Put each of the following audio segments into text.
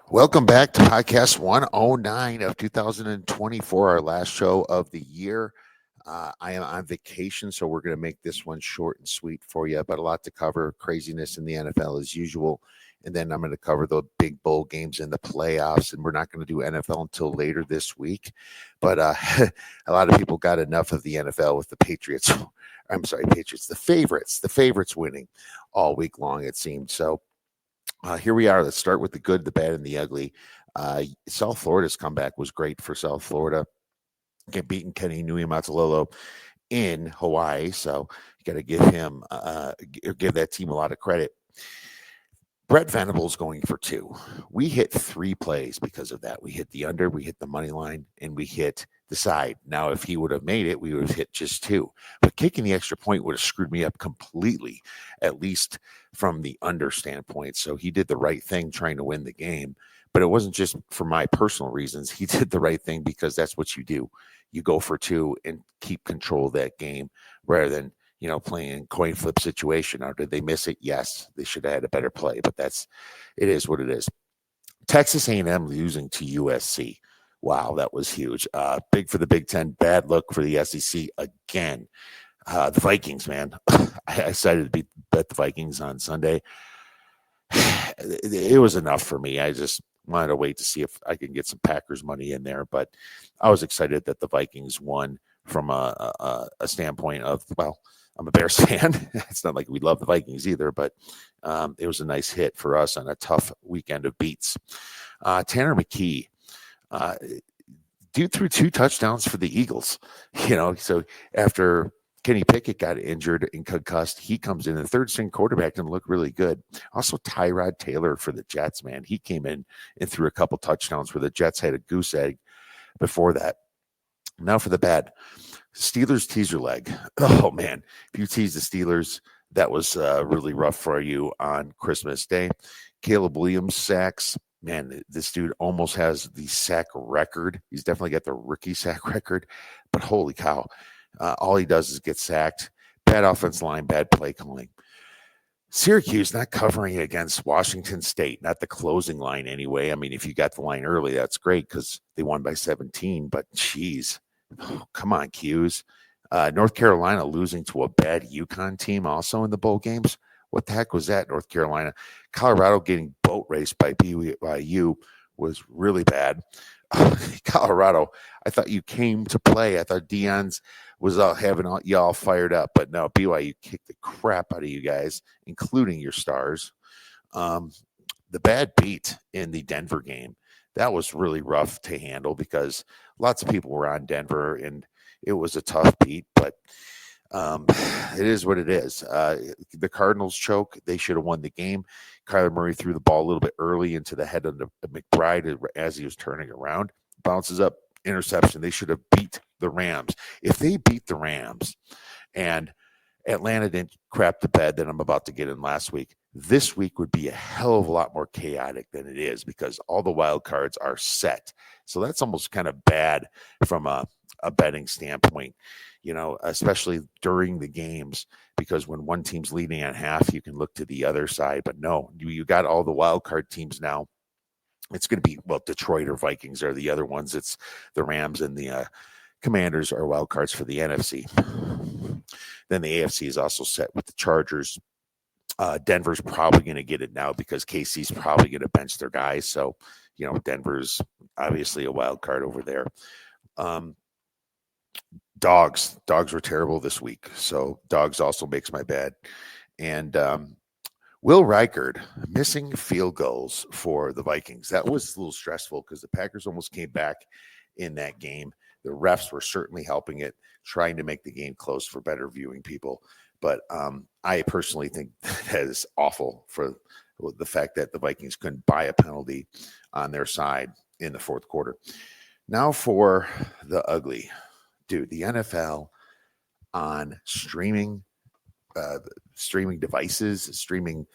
Welcome back to podcast 109 of 2024, our last show of the year. I am on vacation, so we're going to make this one short and sweet for you, but a lot to cover. Craziness in the NFL as usual. And then I'm going to cover the big bowl games and the playoffs. And we're not going to do NFL until later this week. But a lot of people got enough of the NFL with the Patriots. I'm sorry, Patriots, the favorites winning all week long, it seemed. So here we are. Let's start with the good, the bad, and the ugly. South Florida's comeback was great for South Florida. Get beaten Kenny Niumatalolo in Hawaii, so you got to give him give that team a lot of credit. Brett Venables going for two. We hit three plays because of that. We hit the under, we hit the money line, and we hit the side. Now, if he would have made it, we would have hit just two. But kicking the extra point would have screwed me up completely, at least from the under standpoint. So he did the right thing trying to win the game. But it wasn't just for my personal reasons. He did the right thing because that's what you do. You go for two and keep control of that game rather than playing coin flip situation. Or did they miss it? Yes, they should have had a better play, but it is what it is. Texas A&M losing to USC. Wow, that was huge. Big for the Big Ten, bad look for the SEC again. The Vikings, man. I decided to bet the Vikings on Sunday. It was enough for me. I just wanted to wait to see if I can get some Packers money in there, but I was excited that the Vikings won from a standpoint of, well, I'm a Bears fan. It's not like we love the Vikings either, but it was a nice hit for us on a tough weekend of beats. Tanner McKee, dude threw two touchdowns for the Eagles. So after Kenny Pickett got injured and concussed, he comes in. The third string quarterback and looked really good. Also, Tyrod Taylor for the Jets, man. He came in and threw a couple touchdowns where the Jets had a goose egg before that. Now for the bad. Steelers teaser leg. Oh, man. If you tease the Steelers, that was really rough for you on Christmas Day. Caleb Williams sacks. Man, this dude almost has the sack record. He's definitely got the rookie sack record. But holy cow. All he does is get sacked. Bad offense line, bad play calling. Syracuse not covering against Washington State, not the closing line anyway. I mean, if you got the line early, that's great because they won by 17. But geez, come on, Q's. North Carolina losing to a bad UConn team also in the bowl games. What the heck was that, North Carolina? Colorado getting boat raced by BYU was really bad. Colorado, I thought you came to play. I thought Deion's was having y'all fired up, but no, BYU kicked the crap out of you guys, including your stars. The bad beat in the Denver game, that was really rough to handle because lots of people were on Denver, and it was a tough beat, but it is what it is. The Cardinals choke. They should have won the game. Kyler Murray threw the ball a little bit early into the head of McBride as he was turning around. Bounces up, interception. They should have beat the Rams. If they beat the Rams and Atlanta didn't crap the bed that I'm about to get in last week, this week would be a hell of a lot more chaotic than it is because all the wild cards are set. So that's almost kind of bad from a betting standpoint, especially during the games, because when one team's leading at half, you can look to the other side. But no, you got all the wild card teams now. It's going to be, well, Detroit or Vikings are the other ones. It's the Rams and the Commanders are wild cards for the NFC. Then the AFC is also set with the Chargers. Denver's probably going to get it now because KC's probably going to bench their guys. So, Denver's obviously a wild card over there. Dogs were terrible this week. So dogs also makes my bed. And Will Reichard missing field goals for the Vikings. That was a little stressful because the Packers almost came back in that game. The refs were certainly helping it, trying to make the game close for better viewing people. But I personally think that is awful for the fact that the Vikings couldn't buy a penalty on their side in the fourth quarter. Now for the ugly. Dude, the NFL on streaming devices, streaming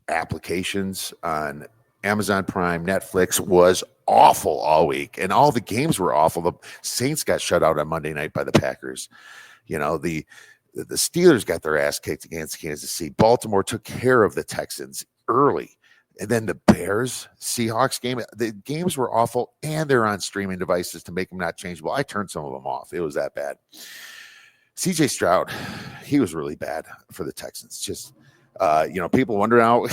applications on Amazon Prime, Netflix was awful all week, and all the games were awful. The Saints got shut out on Monday night by the Packers. The Steelers got their ass kicked against Kansas City. Baltimore took care of the Texans early. And then the Bears Seahawks game, the games were awful, and they're on streaming devices to make them not changeable. I turned some of them off. It was that bad. CJ Stroud, he was really bad for the Texans. Just, people wonder now,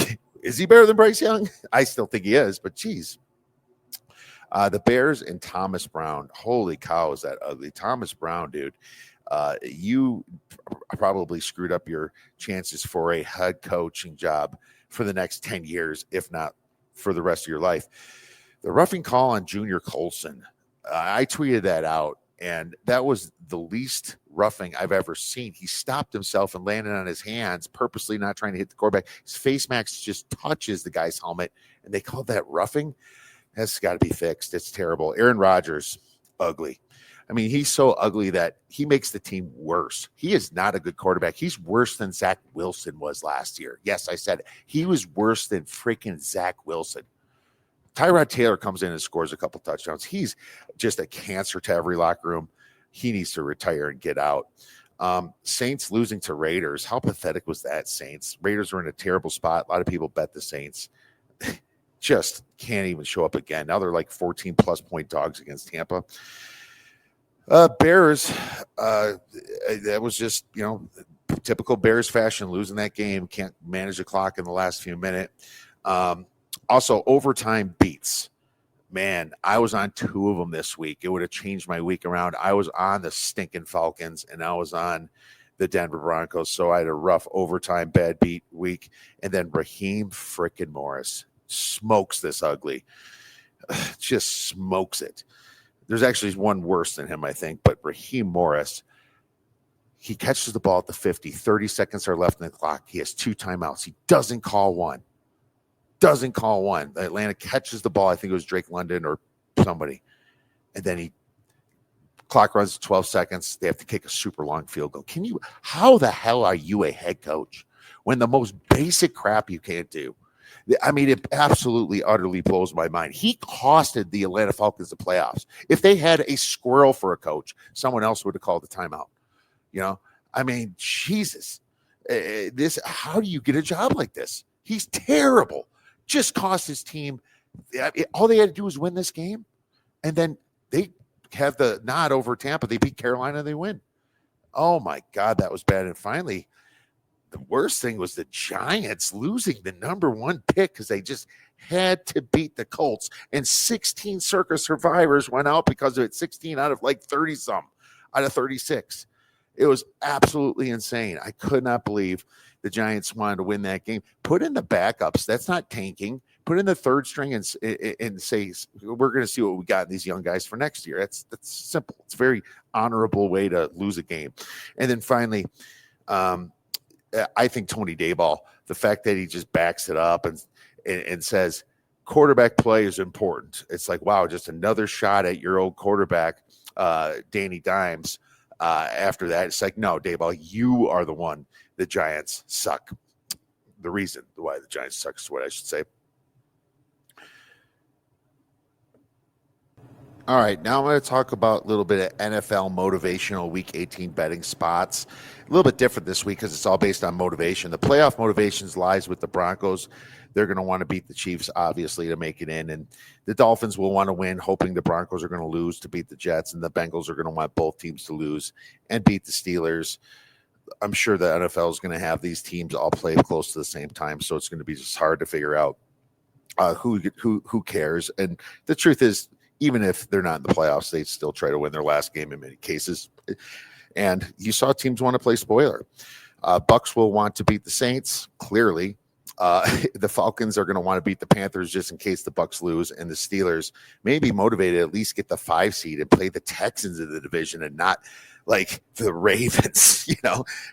is he better than Bryce Young? I still think he is, but geez. The Bears and Thomas Brown. Holy cow, is that ugly. Thomas Brown, dude. You probably screwed up your chances for a head coaching job for the next 10 years, if not for the rest of your life. The roughing call on Junior Colson, I tweeted that out, and that was the least roughing I've ever seen. He stopped himself and landed on his hands, purposely not trying to hit the quarterback. His face mask just touches the guy's helmet, and they called that roughing. That's got to be fixed. It's terrible. Aaron Rodgers, ugly. I mean, he's so ugly that he makes the team worse. He is not a good quarterback. He's worse than Zach Wilson was last year. Yes, I said it. He was worse than freaking Zach Wilson. Tyrod Taylor comes in and scores a couple touchdowns. He's just a cancer to every locker room. He needs to retire and get out. Saints losing to Raiders. How pathetic was that, Saints? Raiders were in a terrible spot. A lot of people bet the Saints. Just can't even show up again. Now they're like 14-plus point dogs against Tampa. Bears, that was just, typical Bears fashion, losing that game. Can't manage the clock in the last few minutes. Also, overtime beats. Man, I was on 2 of them this week. It would have changed my week around. I was on the stinking Falcons, and I was on the Denver Broncos, so I had a rough overtime bad beat week. And then Raheem frickin' Morris smokes this ugly. Just smokes it. There's actually one worse than him, I think, but Raheem Morris, he catches the ball at the 50. 30 seconds are left in the clock. He has 2 timeouts. He doesn't call one. Atlanta catches the ball. I think it was Drake London or somebody. And then clock runs 12 seconds. They have to kick a super long field goal. How the hell are you a head coach when the most basic crap you can't do? I mean, it absolutely, utterly blows my mind. He costed the Atlanta Falcons the playoffs. If they had a squirrel for a coach, someone else would have called the timeout. I mean, Jesus. How do you get a job like this? He's terrible. Just cost his team. All they had to do was win this game, and then they have the nod over Tampa. They beat Carolina, they win. Oh, my God, that was bad. And finally, the worst thing was the Giants losing the number 1 pick because they just had to beat the Colts. And 16 circus survivors went out because of it, 16 out of like 30-some out of 36. It was absolutely insane. I could not believe the Giants wanted to win that game. Put in the backups. That's not tanking. Put in the third string and say, we're going to see what we got in these young guys for next year. That's simple. It's a very honorable way to lose a game. And then finally, I think Tony Dayball, the fact that he just backs it up and says quarterback play is important. It's like, wow, just another shot at your old quarterback, Danny Dimes. After that, it's like, no, Dayball, you are the one. The Giants suck. The reason why the Giants suck is what I should say. All right, now I'm going to talk about a little bit of NFL motivational Week 18 betting spots. A little bit different this week because it's all based on motivation. The playoff motivations lies with the Broncos. They're going to want to beat the Chiefs, obviously, to make it in. And the Dolphins will want to win, hoping the Broncos are going to lose to beat the Jets. And the Bengals are going to want both teams to lose and beat the Steelers. I'm sure the NFL is going to have these teams all play close to the same time, so it's going to be just hard to figure out who cares. And the truth is, even if they're not in the playoffs, they still try to win their last game in many cases. And you saw teams want to play spoiler. Bucks will want to beat the Saints, clearly. The Falcons are going to want to beat the Panthers just in case the Bucks lose, and the Steelers may be motivated to at least get the 5 seed and play the Texans in the division and not like the Ravens.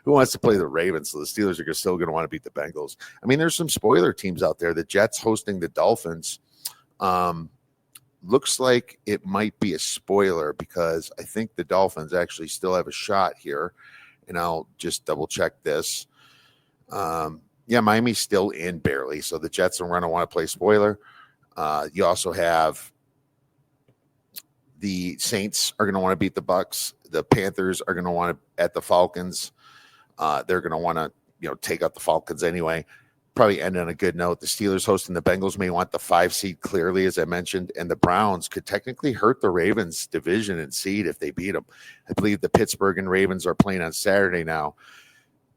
Who wants to play the Ravens? So the Steelers are still going to want to beat the Bengals. I mean, there's some spoiler teams out there. The Jets hosting the Dolphins. Looks like it might be a spoiler because I think the Dolphins actually still have a shot here. And I'll just double check this. Miami's still in barely. So the Jets are going to want to play spoiler. You also have the Saints are going to want to beat the Bucks. The Panthers are going to want to at the Falcons. They're going to want to, take out the Falcons anyway. probably end on a good note. The Steelers hosting the Bengals may want the 5 seed clearly, as I mentioned, and the Browns could technically hurt the Ravens division and seed if they beat them. I believe the Pittsburgh and Ravens are playing on Saturday now,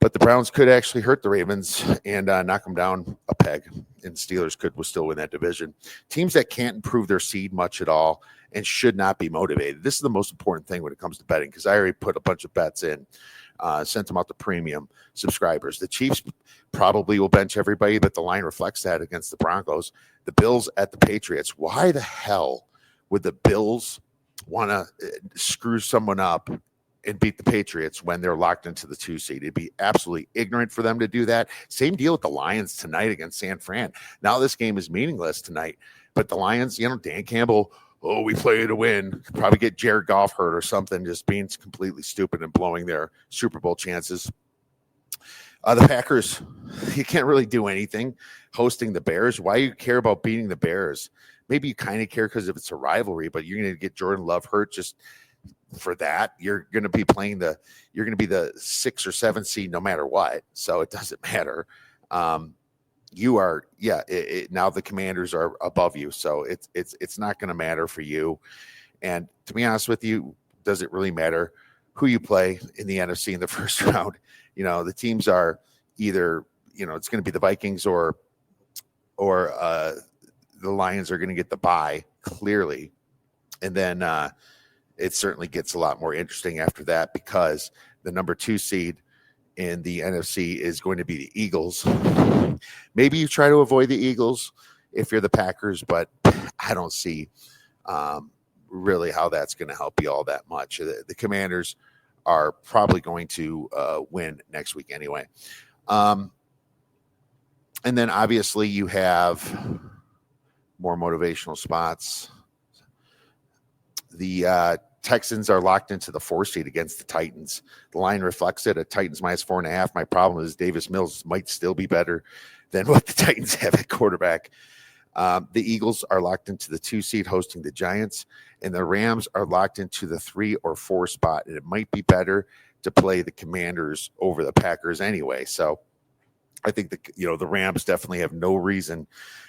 but the Browns could actually hurt the Ravens and knock them down a peg, and Steelers could still win that division. Teams that can't improve their seed much at all and should not be motivated. This is the most important thing when it comes to betting, because I already put a bunch of bets in, sent them out to premium subscribers. The Chiefs probably will bench everybody, but the line reflects that against the Broncos. The Bills at the Patriots. Why the hell would the Bills want to screw someone up and beat the Patriots when they're locked into the 2 seed? It'd be absolutely ignorant for them to do that. Same deal with the Lions tonight against San Fran. Now this game is meaningless tonight, but the Lions, Dan Campbell, we play to win. Probably get Jared Goff hurt or something, just being completely stupid and blowing their Super Bowl chances. The Packers, you can't really do anything hosting the Bears. Why you care about beating the Bears? Maybe you kind of care because if it's a rivalry, but you're going to get Jordan Love hurt just for that. You're going to be you're going to be the 6 or 7 seed no matter what. So it doesn't matter. You are, now the Commanders are above you. So it's not going to matter for you. And to be honest with you, does it really matter who you play in the NFC in the first round? The teams are either, it's going to be the Vikings or the Lions are going to get the bye clearly. And then it certainly gets a lot more interesting after that, because the number 2 seed in the NFC is going to be the Eagles. Maybe you try to avoid the Eagles if you're the Packers, but I don't see really how that's going to help you all that much. The Commanders are probably going to win next week anyway. And then obviously you have more motivational spots. The Texans are locked into the 4 seed against the Titans. The line reflects it at Titans minus 4.5. My problem is Davis Mills might still be better than what the Titans have at quarterback. The Eagles are locked into the 2 seed hosting the Giants, and the Rams are locked into the 3 or 4 spot. And it might be better to play the Commanders over the Packers anyway. So I think the Rams definitely have no reason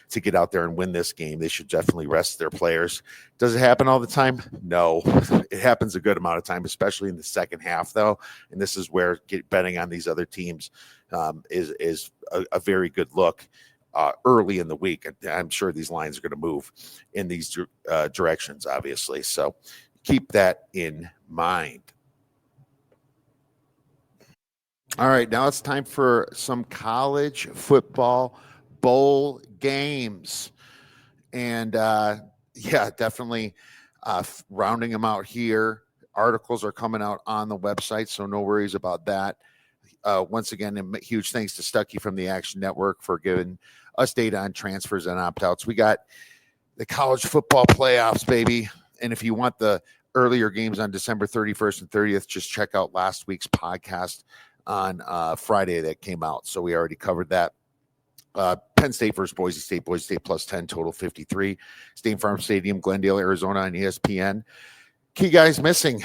to get out there and win this game. They should definitely rest their players. Does it happen all the time? No. It happens a good amount of time, especially in the second half, though. And this is where betting on these other teams is a very good look early in the week. I'm sure these lines are going to move in these directions, obviously. So keep that in mind. All right, now it's time for some college football bowl games. And definitely rounding them out here. Articles are coming out on the website, so no worries about that. Once again, huge thanks to Stuckey from the Action Network for giving us data on transfers and opt-outs. We got the college football playoffs, baby. And if you want the earlier games on December 31st and 30th, just check out last week's podcast on Friday that came out. So we already covered that. Penn State versus Boise State plus 10, total 53. State Farm Stadium, Glendale, Arizona on ESPN. Key guys missing.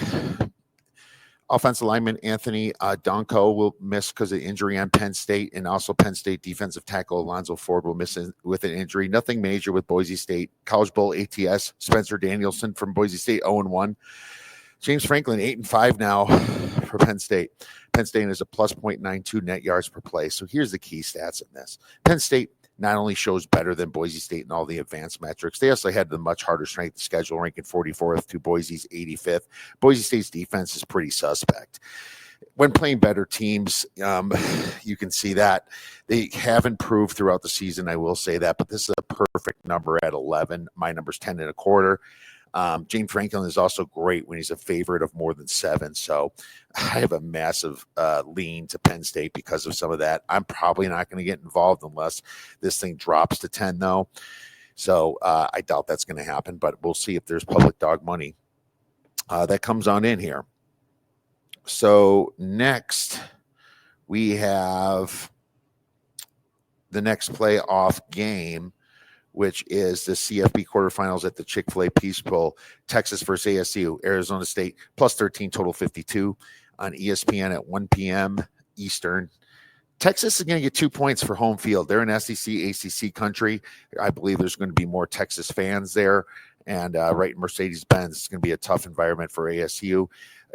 Offensive lineman Anthony Donko will miss because of injury on Penn State, and also Penn State defensive tackle Alonzo Ford will miss with an injury. Nothing major with Boise State. College Bowl ATS, Spencer Danielson from Boise State, 0-1. James Franklin, 8-5 now for Penn State. Penn State is a plus 0.92 net yards per play. So here's the key stats in this. Penn State not only shows better than Boise State in all the advanced metrics, they also had the much harder strength of schedule, ranking 44th to Boise's 85th. Boise State's defense is pretty suspect. When playing better teams, you can see that. They have improved throughout the season, I will say that, but this is a perfect number at 11. My number's 10.25. James Franklin is also great when he's a favorite of more than 7. So I have a massive lean to Penn State because of some of that. I'm probably not going to get involved unless this thing drops to 10, though. So I doubt that's going to happen, but we'll see if there's public dog money that comes on in here. So next, we have the next playoff game, which is the CFB quarterfinals at the Chick-fil-A Peach Bowl. Texas versus ASU, Arizona State, plus 13, total 52 on ESPN at 1 p.m. Eastern. Texas is going to get 2 points for home field. They're an SEC, ACC country. I believe there's going to be more Texas fans there. And right in Mercedes-Benz, it's going to be a tough environment for ASU.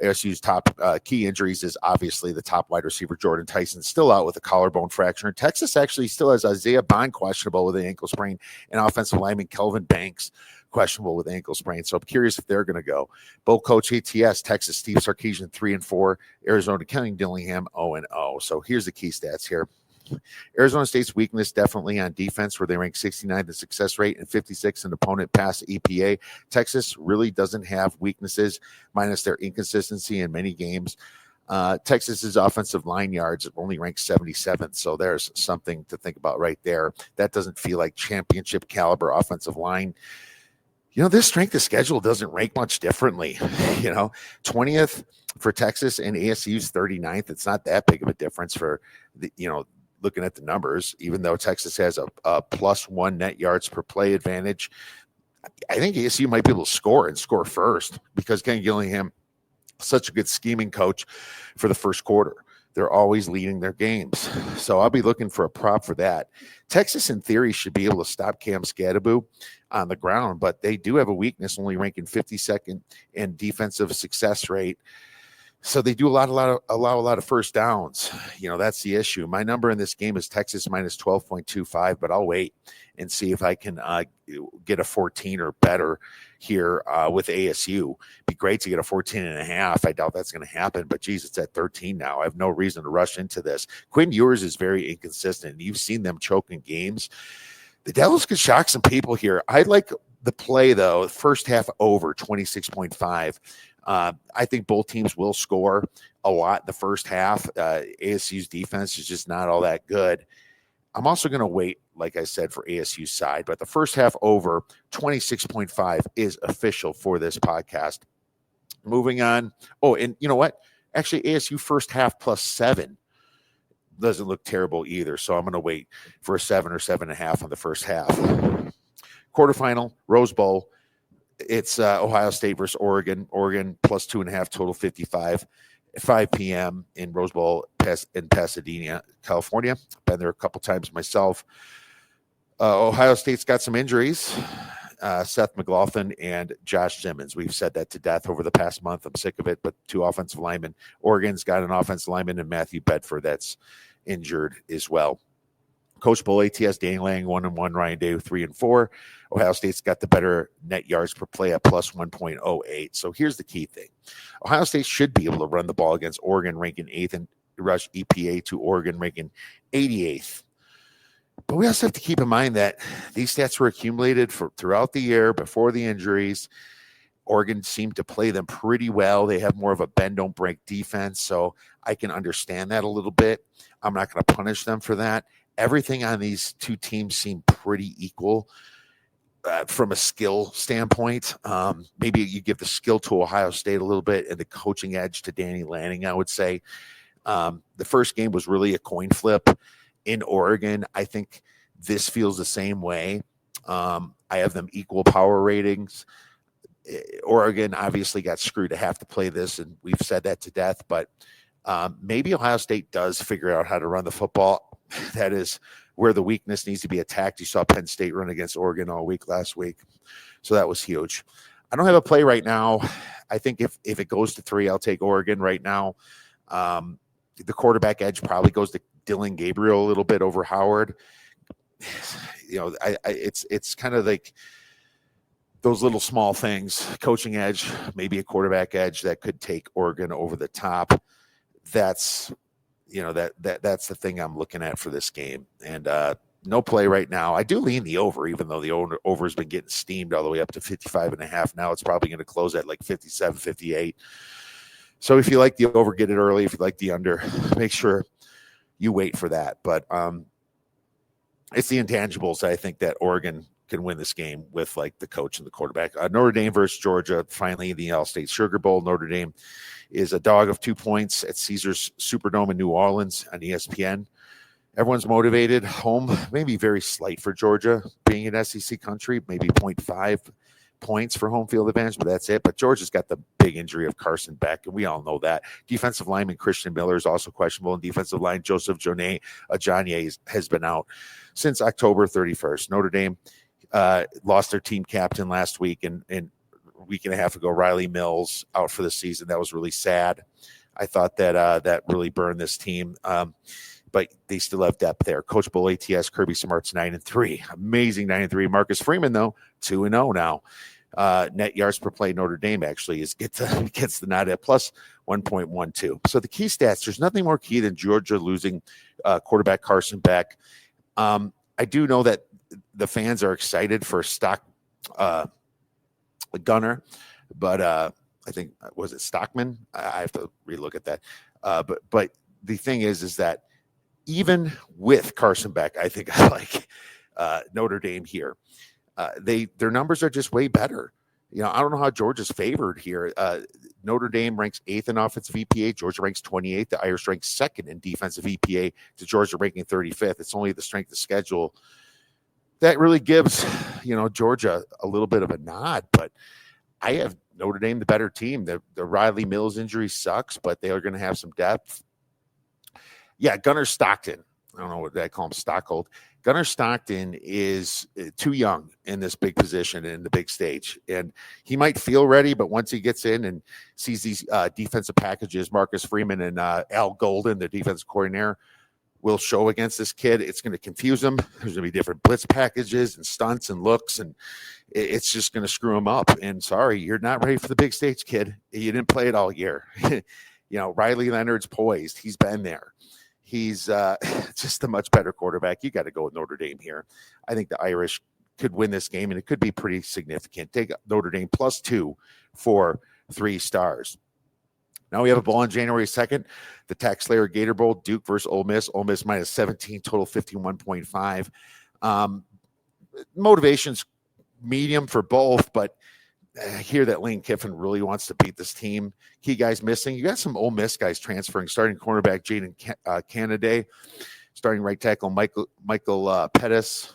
ASU's top key injuries is obviously the top wide receiver, Jordan Tyson, still out with a collarbone fracture. And Texas actually still has Isaiah Bond questionable with an ankle sprain and offensive lineman Kelvin Banks questionable with ankle sprain. So I'm curious if they're going to go. Bowl coach ATS, Texas, Steve Sarkisian, 3-4. Arizona, Kenny Dillingham, 0-0. So here's the key stats here. Arizona State's weakness definitely on defense, where they rank 69th in success rate and 56th in opponent pass EPA. Texas really doesn't have weaknesses, minus their inconsistency in many games. Texas's offensive line yards only ranks 77th, so there's something to think about right there. That doesn't feel like championship caliber offensive line. This strength of schedule doesn't rank much differently. 20th for Texas and ASU's 39th. It's not that big of a difference for looking at the numbers, even though Texas has a +1 net yards per play advantage. I think ASU might be able to score first because Ken Gillingham, such a good scheming coach for the first quarter. They're always leading their games. So I'll be looking for a prop for that. Texas, in theory, should be able to stop Cam Scadaboo on the ground, but they do have a weakness, only ranking 52nd in defensive success rate. So they do allow a lot of first downs. That's the issue. My number in this game is Texas minus 12.25, but I'll wait and see if I can get a 14 or better here with ASU. Be great to get a 14.5. I doubt that's going to happen, but geez, it's at 13 now. I have no reason to rush into this. Quinn Ewers is very inconsistent. You've seen them choke in games. The Devils could shock some people here. I like the play, though, first half over 26.5. I think both teams will score a lot in the first half. ASU's defense is just not all that good. I'm also going to wait, like I said, for ASU's side, but the first half over 26.5 is official for this podcast. Moving on. Oh, and you know what? Actually, ASU first half +7 doesn't look terrible either. So I'm going to wait for a 7 or 7.5 on the first half. Quarterfinal, Rose Bowl. It's Ohio State versus Oregon. Oregon +2.5, total 55. 5 p.m. in Rose Bowl in Pasadena, California. Been there a couple times myself. Ohio State's got some injuries. Seth McLaughlin and Josh Simmons. We've said that to death over the past month. I'm sick of it, but 2 offensive linemen. Oregon's got an offensive lineman in Matthew Bedford that's injured as well. Coach Bowl, ATS, Danny Lang, 1-1, Ryan Day, 3-4. Ohio State's got the better net yards per play at +1.08. So here's the key thing. Ohio State should be able to run the ball against Oregon, ranking 8th in rush EPA to Oregon, ranking 88th. But we also have to keep in mind that these stats were accumulated throughout the year before the injuries. Oregon seemed to play them pretty well. They have more of a bend, don't break defense, so I can understand that a little bit. I'm not going to punish them for that. Everything on these two teams seem pretty equal from a skill standpoint. Maybe you give the skill to Ohio State a little bit and the coaching edge to Danny Lanning, I would say. The first game was really a coin flip in Oregon. I think this feels the same way. I have them equal power ratings. Oregon obviously got screwed to have to play this, and we've said that to death, but maybe Ohio State does figure out how to run the football. That is where the weakness needs to be attacked. You saw Penn State run against Oregon all week last week, so that was huge. I don't have a play right now. I think if it goes to 3, I'll take Oregon right now. The quarterback edge probably goes to Dylan Gabriel a little bit over Howard. It's kind of like those little small things, coaching edge, maybe a quarterback edge that could take Oregon over the top. That's the thing I'm looking at for this game. And no play right now. I do lean the over, even though the over has been getting steamed all the way up to 55.5. Now it's probably going to close at like 57, 58. So if you like the over, get it early. If you like the under, make sure you wait for that. But it's the intangibles, I think, that Oregon can win this game with, like, the coach and the quarterback. Notre Dame versus Georgia, finally in the All-State Sugar Bowl. Notre Dame is a dog of 2 points at Caesars Superdome in New Orleans on ESPN. Everyone's motivated. Home, maybe very slight for Georgia, being an SEC country, maybe 0.5 points for home field advantage, but that's it. But Georgia's got the big injury of Carson Beck, and we all know that. Defensive lineman Christian Miller is also questionable, and defensive line Joseph Ajanye has been out since October 31st. Notre Dame lost their team captain last week, and a week and a half ago, Riley Mills out for the season. That was really sad. I thought that that really burned this team. But they still have depth there. Coachable ATS, Kirby Smart's 9-3. Amazing 9-3. Marcus Freeman, though, 2-0 now. Net yards per play Notre Dame actually gets the nod at plus 1.12. So the key stats, there's nothing more key than Georgia losing quarterback Carson Beck. I do know that the fans are excited for Gunner, but I think, was it Stockman? I have to relook at that. But the thing is that even with Carson Beck, I think I like Notre Dame here. Their numbers are just way better. I don't know how Georgia's favored here. Notre Dame ranks 8th in offensive EPA. Georgia ranks 28th. The Irish ranks 2nd in defensive EPA to Georgia ranking 35th. It's only the strength of schedule that really gives, Georgia a little bit of a nod. But I have Notre Dame the better team. The Riley Mills injury sucks, but they are going to have some depth. Yeah, Gunnar Stockton. I don't know what they call him, Stockhold. Gunnar Stockton is too young in this big position and in the big stage. And he might feel ready, but once he gets in and sees these defensive packages, Marcus Freeman and Al Golden, the defensive coordinator, will show against this kid, it's going to confuse him. There's going to be different blitz packages and stunts and looks, and it's just going to screw him up. And sorry, you're not ready for the big stage, kid. You didn't play it all year. Riley Leonard's poised. He's been there. He's just a much better quarterback. You got to go with Notre Dame here. I think the Irish could win this game, and it could be pretty significant. Take Notre Dame +2 for 3 stars. Now we have a ball on January 2nd, the Tax Slayer Gator Bowl, Duke versus Ole Miss. Ole Miss -17, total 51.5. Motivation's medium for both, but I hear that Lane Kiffin really wants to beat this team. Key guys missing. You got some Ole Miss guys transferring. Starting cornerback Jaden Canaday. Starting right tackle Michael Pettis.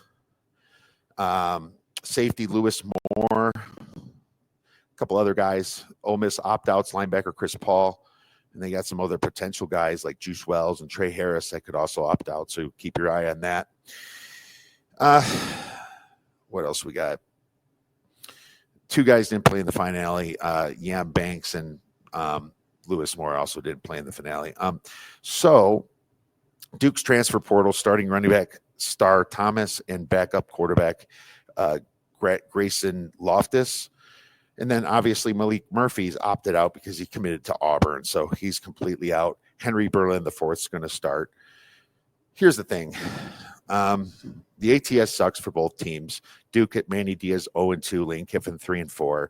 Safety Lewis Moore. A couple other guys. Ole Miss opt-outs, linebacker Chris Paul. And they got some other potential guys like Juice Wells and Trey Harris that could also opt out. So keep your eye on that. What else we got? 2 guys didn't play in the finale. Yam Banks and Lewis Moore also didn't play in the finale. So Duke's transfer portal, starting running back Star Thomas and backup quarterback Grayson Loftus. And then obviously Malik Murphy's opted out because he committed to Auburn. So he's completely out. Henry Berlin IV is going to start. Here's the thing. The ATS sucks for both teams. Duke at Manny Diaz 0-2, Lane Kiffin 3-4.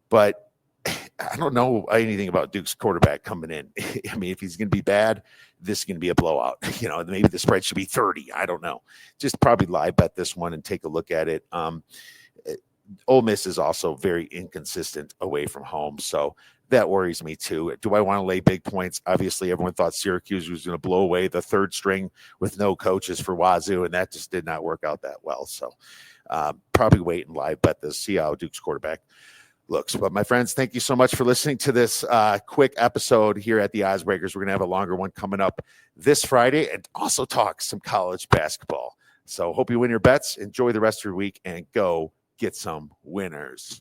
But I don't know anything about Duke's quarterback coming in. I mean, if he's going to be bad, this is going to be a blowout. Maybe the spread should be 30. I don't know. Just probably live bet this one and take a look at it. Ole Miss is also very inconsistent away from home, so that worries me too. Do I want to lay big points? Obviously, everyone thought Syracuse was going to blow away the third string with no coaches for Wazoo, and that just did not work out that well. So probably wait and live bet this, see how Duke's quarterback looks. But my friends, thank you so much for listening to this quick episode here at the Oddsbreakers. We're going to have a longer one coming up this Friday and also talk some college basketball. So hope you win your bets. Enjoy the rest of your week and go get some winners.